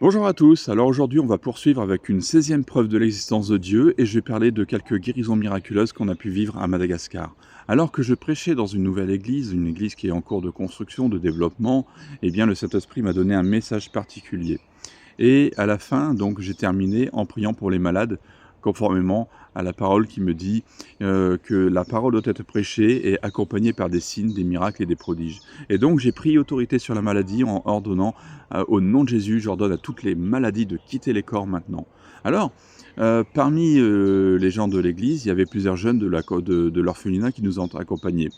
Bonjour à tous, alors aujourd'hui on va poursuivre avec une 16e preuve de l'existence de Dieu et je vais parler de quelques guérisons miraculeuses qu'on a pu vivre à Madagascar. Alors que je prêchais dans une nouvelle église, une église qui est en cours de construction, de développement, eh bien le Saint-Esprit m'a donné un message particulier. Et à la fin, donc, j'ai terminé en priant pour les malades, conformément à la parole qui me dit que la parole doit être prêchée et accompagnée par des signes, des miracles et des prodiges. Et donc, j'ai pris autorité sur la maladie en ordonnant, au nom de Jésus, j'ordonne à toutes les maladies de quitter les corps maintenant. Alors, parmi les gens de l'église, il y avait plusieurs jeunes de l'orphelinat qui nous ont accompagnés.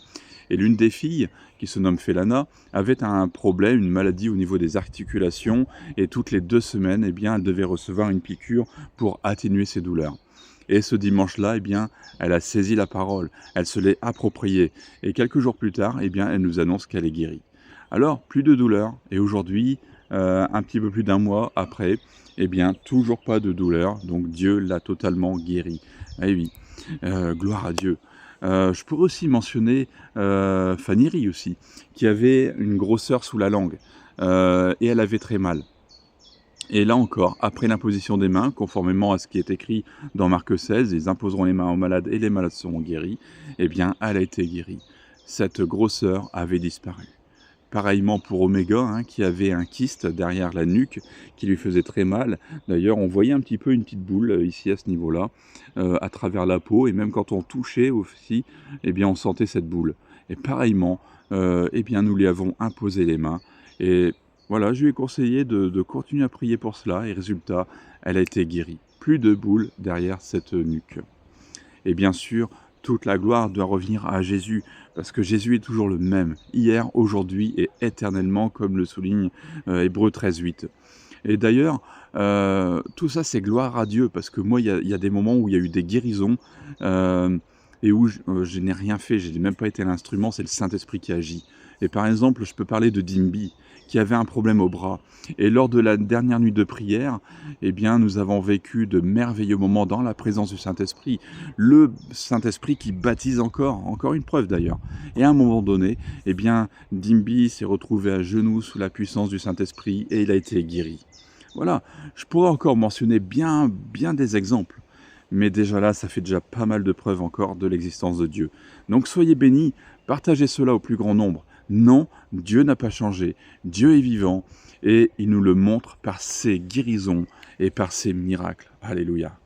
Et l'une des filles, qui se nomme Félana, avait un problème, une maladie au niveau des articulations, et toutes les 2 semaines, eh bien, elle devait recevoir une piqûre pour atténuer ses douleurs. Et ce dimanche-là, eh bien, elle a saisi la parole, elle se l'est appropriée, et quelques jours plus tard, eh bien, elle nous annonce qu'elle est guérie. Alors, plus de douleur, et aujourd'hui, un petit peu plus d'un mois après, eh bien, toujours pas de douleur, donc Dieu l'a totalement guérie. Eh oui, gloire à Dieu. Je pourrais aussi mentionner Fanny Rie aussi, qui avait une grosseur sous la langue, et elle avait très mal. Et là encore, après l'imposition des mains, conformément à ce qui est écrit dans Marc 16, ils imposeront les mains aux malades et les malades seront guéris, eh bien, elle a été guérie. Cette grosseur avait disparu. Pareillement pour Oméga, hein, qui avait un kyste derrière la nuque qui lui faisait très mal. D'ailleurs, on voyait un petit peu une petite boule ici à ce niveau-là, à travers la peau, et même quand on touchait aussi, eh bien, on sentait cette boule. Et pareillement, eh bien, nous lui avons imposé les mains. Et voilà, je lui ai conseillé de continuer à prier pour cela, et résultat, elle a été guérie. Plus de boule derrière cette nuque. Et bien sûr, toute la gloire doit revenir à Jésus, parce que Jésus est toujours le même, hier, aujourd'hui et éternellement, comme le souligne Hébreux 13:8. Et d'ailleurs, tout ça, c'est gloire à Dieu, parce que moi, il y a des moments où il y a eu des guérisons, euh, et où je n'ai rien fait, je n'ai même pas été l'instrument, c'est le Saint-Esprit qui agit. Et par exemple, je peux parler de Dimby, qui avait un problème au bras. Et lors de la dernière nuit de prière, eh bien, nous avons vécu de merveilleux moments dans la présence du Saint-Esprit. Le Saint-Esprit qui baptise encore une preuve d'ailleurs. Et à un moment donné, eh bien, Dimby s'est retrouvé à genoux sous la puissance du Saint-Esprit et il a été guéri. Voilà, je pourrais encore mentionner bien des exemples. Mais déjà là, ça fait déjà pas mal de preuves encore de l'existence de Dieu. Donc soyez bénis, partagez cela au plus grand nombre. Non, Dieu n'a pas changé. Dieu est vivant et il nous le montre par ses guérisons et par ses miracles. Alléluia.